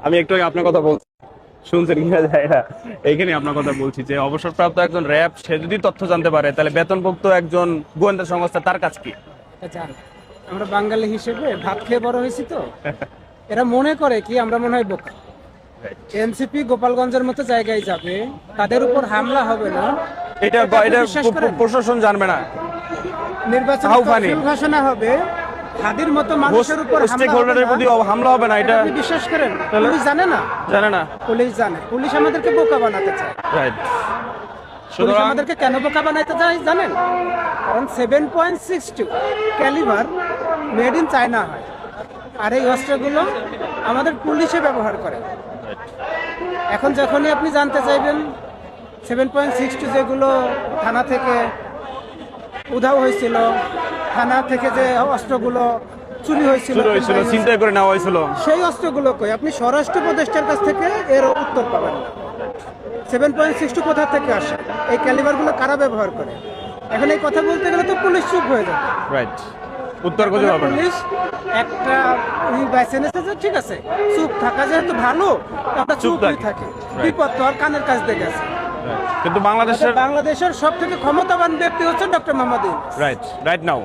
আমি একটু আগে আপনার কথা বলছি, শুনছেন কিনা যায় না, এইখানে আপনার কথা বলছি যে অবসরপ্রাপ্ত একজন র্যাব সে যদি তথ্য জানতে পারে তাহলে বেতনভুক্ত একজন গোয়েন্দা সংস্থা তার কাজ কি? জান, আমরা বাঙালি হিসেবে ভাত খেয়ে বড় হয়েছি তো এরা মনে করে কি আমরা মনে হয় বোকা। এনসিপি গোপালগঞ্জের মতো জায়গায় যাবে, তাদের উপর হামলা হবে না, এটা এটা আপনি এটা বিশ্বাস করেন? প্রশাসন জানবে না। নির্বাচন How funny? ঘোষণা হবে, হাদির মতো মানুষের উপর স্টেক হামলা হবে হোল্ডারের না, প্রতি হামলা হবে না, এটা এটা আপনি বিশ্বাস করেন? তাহলে? পুলিশ জানে না, জানে না। পুলিশ জানে। পুলিশ আমাদেরকে বোকা বানাতে চায়। রাইট। পুলিশ সুতরাং আমাদেরকে কেন বোকা বানাতে চায় জানেন? কারণ 7.62 ক্যালিবার মেড ইন চায়না হয়, আর এই অস্ত্রগুলো আমাদের পুলিশে ব্যবহার করে। এখন যখনই আপনি জানতে চাইবেন 7.62 যেগুলো থানা থেকে উধাও হয়েছিল, থানা থেকে যে অস্ত্রগুলো চুরি হয়েছিল, শুরু হয়েছিল, চিন্তা করে নেওয়া হয়েছিল। সেই অস্ত্রগুলো কই আপনি স্বরাষ্ট্র উপদেষ্টার কাছ থেকে এর উত্তর পাবেন না। 7.62 কোথা থেকে আসে, এই ক্যালিবারগুলো কারা ব্যবহার করে? এখন এই কথা বলতে গেলে তো পুলিশ চুপ হয়ে যাবে। রাইট, উত্তর খুঁজে পাবে না। পুলিশ একটা বাইসে এনেছে যে ঠিক আছে, চুপ থাকা যেহেতু ভালো, আমরা চুপ চুপই থাকি। থাকি। Right. বিপদ তো আর কানের কাছ দিয়ে গেছে। কিন্তু বাংলাদেশের বাংলাদেশের সব থেকে ক্ষমতাবান ব্যক্তি হচ্ছে doctor Mohammad Yunus. Right now